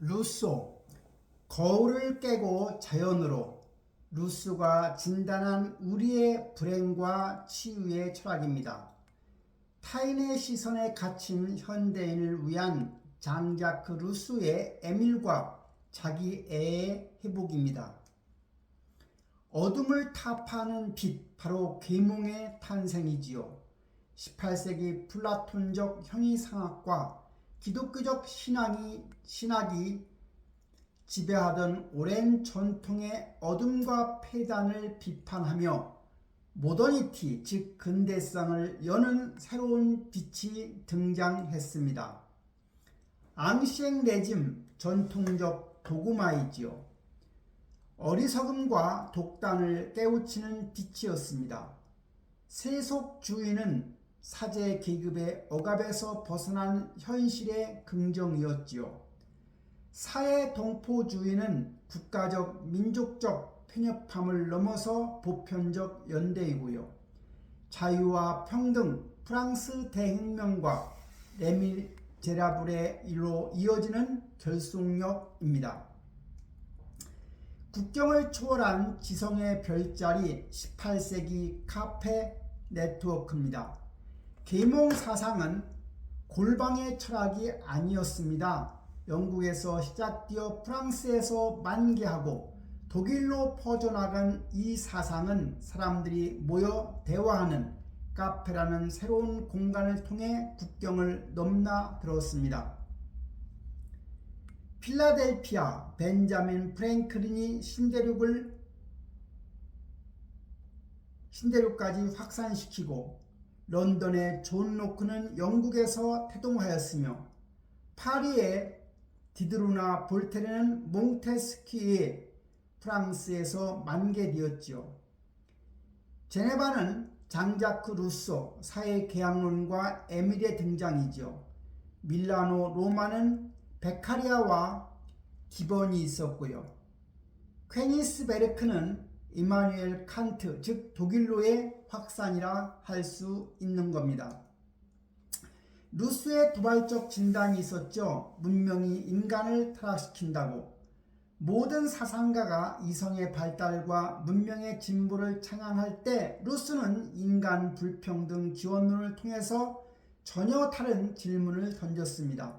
루소, 거울을 깨고 자연으로. 루소가 진단한 우리의 불행과 치유의 철학입니다. 타인의 시선에 갇힌 현대인을 위한 장자크 루소의 에밀과 자기애의 회복입니다. 어둠을 타파하는 빛, 바로 계몽의 탄생이지요. 18세기 플라톤적 형이상학과 기독교적 신학이 지배하던 오랜 전통의 어둠과 폐단을 비판하며 모더니티, 즉 근대성을 여는 새로운 빛이 등장했습니다. 앙시앵레즘, 전통적 도구마이지요. 어리석음과 독단을 깨우치는 빛이었습니다. 세속주의는 사제 계급의 억압에서 벗어난 현실의 긍정이었지요. 사회동포주의는 국가적, 민족적 편협함을 넘어서 보편적 연대이고요. 자유와 평등, 프랑스 대혁명과 레미제라블의 일로 이어지는 결속력입니다. 국경을 초월한 지성의 별자리, 18세기 카페 네트워크입니다. 계몽 사상은 골방의 철학이 아니었습니다. 영국에서 시작되어 프랑스에서 만개하고 독일로 퍼져나간 이 사상은 사람들이 모여 대화하는 카페라는 새로운 공간을 통해 국경을 넘나들었습니다. 필라델피아 벤자민 프랭클린이 신대륙까지 확산시키고 런던의 존 로크는 영국에서 태동하였으며 파리의 디드로나 볼테르는 몽테스키에 프랑스에서 만개되었지요. 제네바는 장자크 루소 사회계약론과 에밀의 등장이지요. 밀라노 로마는 베카리아와 기본이 있었고요. 퀘니스베르크는 이마누엘 칸트, 즉 독일로의 확산이라 할 수 있는 겁니다. 루소의 도발적 진단이 있었죠. 문명이 인간을 타락시킨다고. 모든 사상가가 이성의 발달과 문명의 진보를 찬양할 때 루소는 인간 불평등 지원론을 통해서 전혀 다른 질문을 던졌습니다.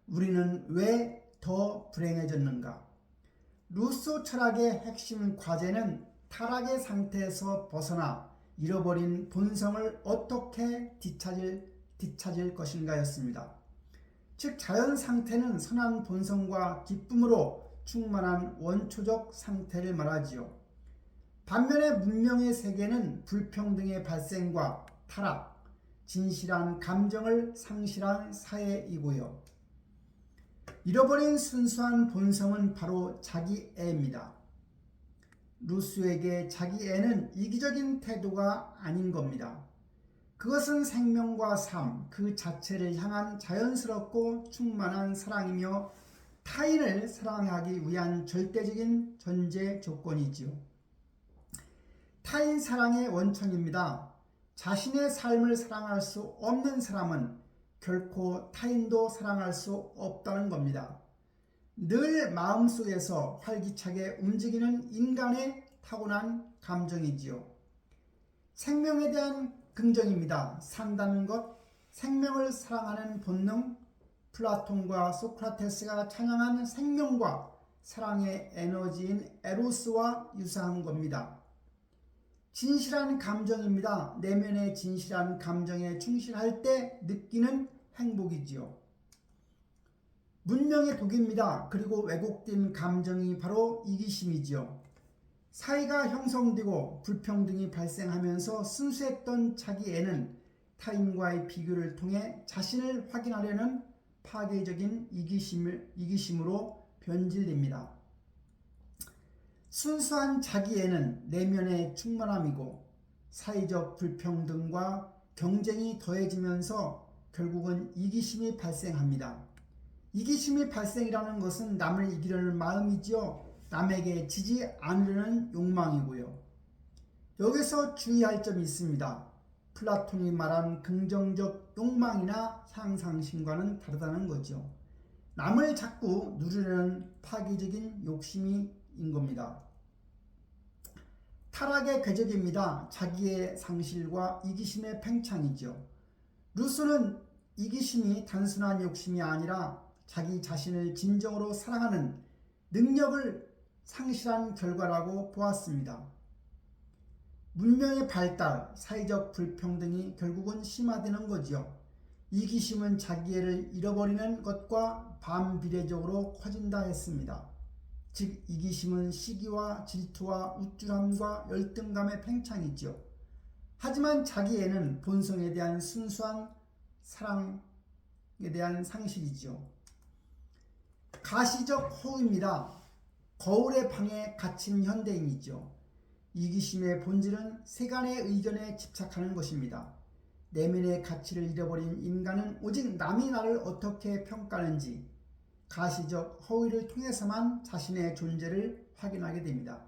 우리는 왜 더 불행해졌는가? 루소 철학의 핵심 과제는 타락의 상태에서 벗어나 잃어버린 본성을 어떻게 되찾을 것인가였습니다. 즉 자연 상태는 선한 본성과 기쁨으로 충만한 원초적 상태를 말하지요. 반면에 문명의 세계는 불평등의 발생과 타락, 진실한 감정을 상실한 사회이고요. 잃어버린 순수한 본성은 바로 자기애입니다. 루소에게 자기애는 이기적인 태도가 아닌 겁니다. 그것은 생명과 삶, 그 자체를 향한 자연스럽고 충만한 사랑이며 타인을 사랑하기 위한 절대적인 전제 조건이지요. 타인 사랑의 원천입니다. 자신의 삶을 사랑할 수 없는 사람은 결코 타인도 사랑할 수 없다는 겁니다. 늘 마음속에서 활기차게 움직이는 인간의 타고난 감정이지요. 생명에 대한 긍정입니다. 산다는 것, 생명을 사랑하는 본능, 플라톤과 소크라테스가 찬양한 생명과 사랑의 에너지인 에로스와 유사한 겁니다. 진실한 감정입니다. 내면의 진실한 감정에 충실할 때 느끼는 행복이지요. 문명의 독입니다. 그리고 왜곡된 감정이 바로 이기심이지요. 사회가 형성되고 불평등이 발생하면서 순수했던 자기애는 타인과의 비교를 통해 자신을 확인하려는 파괴적인 이기심으로 변질됩니다. 순수한 자기애는 내면의 충만함이고 사회적 불평등과 경쟁이 더해지면서 결국은 이기심이 발생합니다. 이기심이 발생이라는 것은 남을 이기려는 마음이지요. 남에게 지지 않으려는 욕망이고요. 여기서 주의할 점이 있습니다. 플라톤이 말한 긍정적 욕망이나 향상심과는 다르다는 거죠. 남을 자꾸 누리려는 파괴적인 욕심인 겁니다. 타락의 궤적입니다. 자기의 상실과 이기심의 팽창이죠. 루소는 이기심이 단순한 욕심이 아니라 자기 자신을 진정으로 사랑하는 능력을 상실한 결과라고 보았습니다. 문명의 발달, 사회적 불평등이 결국은 심화되는 거지요. 이기심은 자기애를 잃어버리는 것과 반비례적으로 커진다 했습니다. 즉 이기심은 시기와 질투와 우쭐함과 열등감의 팽창이지요. 하지만 자기애는 본성에 대한 순수한 사랑에 대한 상실이지요. 가시적 허우입니다. 거울의 방에 갇힌 현대인이죠. 이기심의 본질은 세간의 의견에 집착하는 것입니다. 내면의 가치를 잃어버린 인간은 오직 남이 나를 어떻게 평가하는지 가시적 허위를 통해서만 자신의 존재를 확인하게 됩니다.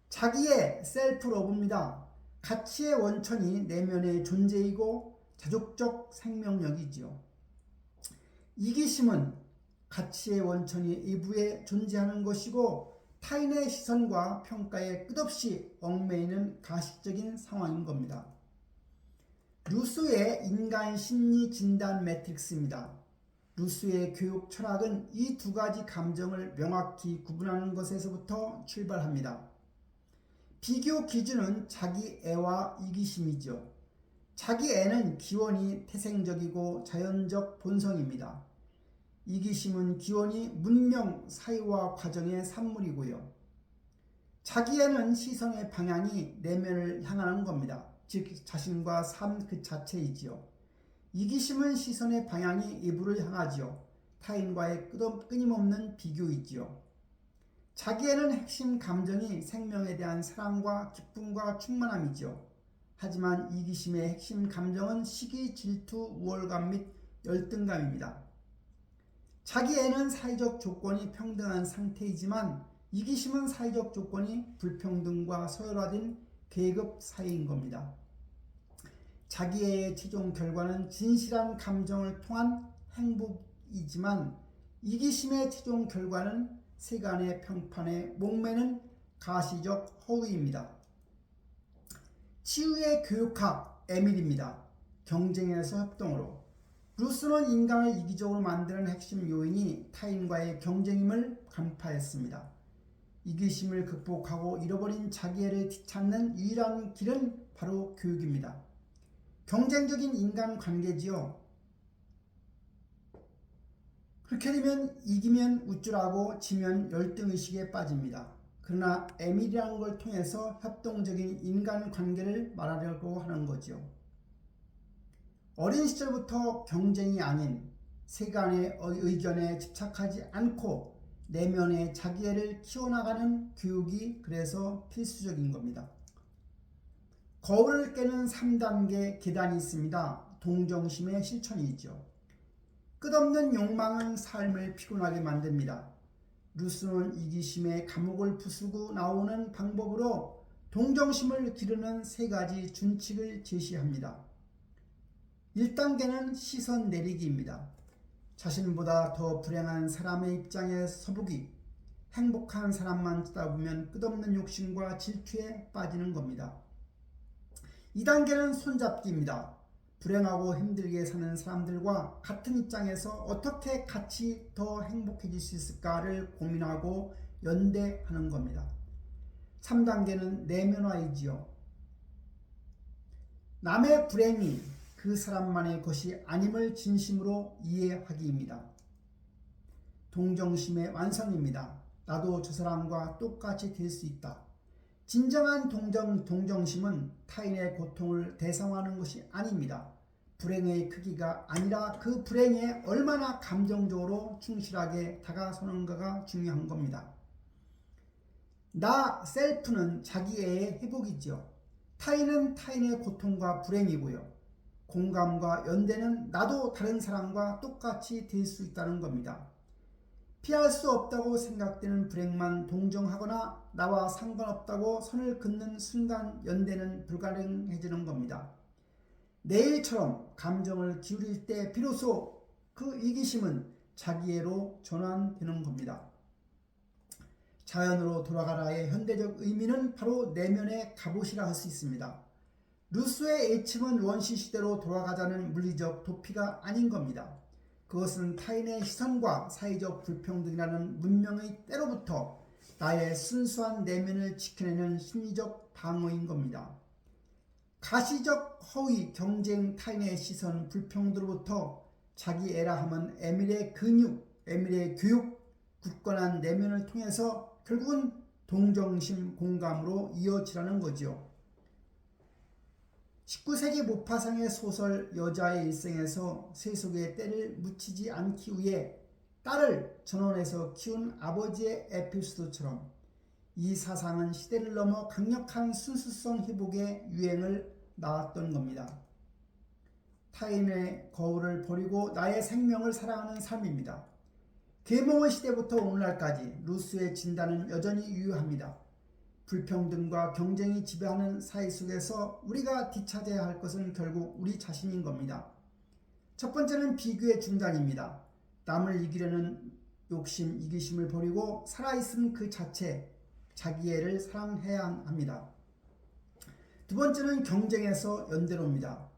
자기의 셀프 러브입니다. 가치의 원천이 내면의 존재이고 자족적 생명력이지요. 이기심은 가치의 원천이 일부에 존재하는 것이고 타인의 시선과 평가에 끝없이 얽매이는 가시적인 상황인 겁니다. 루소의 인간 심리 진단 매트릭스입니다. 루소의 교육 철학은 이 두 가지 감정을 명확히 구분하는 것에서부터 출발합니다. 비교 기준은 자기애와 이기심이죠. 자기애는 기원이 태생적이고 자연적 본성입니다. 이기심은 기원이 문명, 사회와 과정의 산물이고요. 자기애는 시선의 방향이 내면을 향하는 겁니다. 즉 자신과 삶 그 자체이지요. 이기심은 시선의 방향이 이불을 향하지요. 타인과의 끊임없는 비교이지요. 자기애는 핵심 감정이 생명에 대한 사랑과 기쁨과 충만함이지요. 하지만 이기심의 핵심 감정은 시기, 질투, 우월감 및 열등감입니다. 자기애는 사회적 조건이 평등한 상태이지만 이기심은 사회적 조건이 불평등과 서열화된 계급 사회인 겁니다. 자기애의 최종 결과는 진실한 감정을 통한 행복이지만 이기심의 최종 결과는 세간의 평판에 목매는 가시적 허위입니다. 치유의 교육학 에밀입니다. 경쟁에서 협동으로. 루소는 인간을 이기적으로 만드는 핵심 요인이 타인과의 경쟁임을 간파했습니다. 이기심을 극복하고 잃어버린 자기애를 되찾는 유일한 길은 바로 교육입니다. 경쟁적인 인간관계지요. 그렇게 되면 이기면 우쭐하고 지면 열등의식에 빠집니다. 그러나 에밀이라는 걸 통해서 협동적인 인간관계를 말하려고 하는 거죠. 어린 시절부터 경쟁이 아닌 세간의 의견에 집착하지 않고 내면의 자기애를 키워나가는 교육이 그래서 필수적인 겁니다. 거울을 깨는 3단계 계단이 있습니다. 동정심의 실천이죠. 끝없는 욕망은 삶을 피곤하게 만듭니다. 루소는 이기심의 감옥을 부수고 나오는 방법으로 동정심을 기르는 3가지 준칙을 제시합니다. 1단계는 시선 내리기입니다. 자신보다 더 불행한 사람의 입장에 서보기, 행복한 사람만 쳐다보면 끝없는 욕심과 질투에 빠지는 겁니다. 2단계는 손잡기입니다. 불행하고 힘들게 사는 사람들과 같은 입장에서 어떻게 같이 더 행복해질 수 있을까를 고민하고 연대하는 겁니다. 3단계는 내면화이지요. 남의 불행이 그 사람만의 것이 아님을 진심으로 이해하기입니다. 동정심의 완성입니다. 나도 저 사람과 똑같이 될 수 있다. 진정한 동정심은 타인의 고통을 대상화하는 것이 아닙니다. 불행의 크기가 아니라 그 불행에 얼마나 감정적으로 충실하게 다가서는가가 중요한 겁니다. 나 셀프는 자기애의 회복이지요. 타인은 타인의 고통과 불행이고요. 공감과 연대는 나도 다른 사람과 똑같이 될 수 있다는 겁니다. 피할 수 없다고 생각되는 불행만 동정하거나 나와 상관없다고 선을 긋는 순간 연대는 불가능해지는 겁니다. 내일처럼 감정을 기울일 때 비로소 그 이기심은 자기애로 전환되는 겁니다. 자연으로 돌아가라의 현대적 의미는 바로 내면의 갑옷이라 할 수 있습니다. 루소의 애침은 원시시대로 돌아가자는 물리적 도피가 아닌 겁니다. 그것은 타인의 시선과 사회적 불평등이라는 문명의 때로부터 나의 순수한 내면을 지켜내는 심리적 방어인 겁니다. 가시적 허위, 경쟁, 타인의 시선, 불평등으로부터 자기애라 함은 에밀의 근육, 에밀의 교육, 굳건한 내면을 통해서 결국은 동정심, 공감으로 이어지라는 거지요. 19세기 모파상의 소설 여자의 일생에서 세속의 때를 묻히지 않기 위해 딸을 전원에서 키운 아버지의 에피소드처럼 이 사상은 시대를 넘어 강력한 순수성 회복의 유행을 낳았던 겁니다. 타인의 거울을 버리고 나의 생명을 사랑하는 삶입니다. 계몽의 시대부터 오늘날까지 루소의 진단은 여전히 유효합니다. 불평등과 경쟁이 지배하는 사회 속에서 우리가 되찾아야 할 것은 결국 우리 자신인 겁니다. 첫 번째는 비교의 중단입니다. 남을 이기려는 욕심, 이기심을 버리고 살아있음 그 자체, 자기애를 사랑해야 합니다. 두 번째는 경쟁에서 연대로입니다.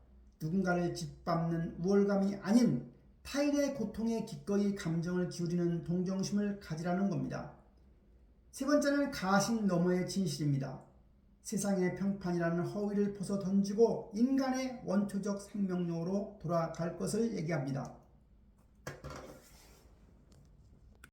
누군가를 짓밟는 우월감이 아닌 타인의 고통에 기꺼이 감정을 기울이는 동정심을 가지라는 겁니다. 세 번째는 가식 너머의 진실입니다. 세상의 평판이라는 허위를 벗어 던지고 인간의 원초적 생명력으로 돌아갈 것을 얘기합니다.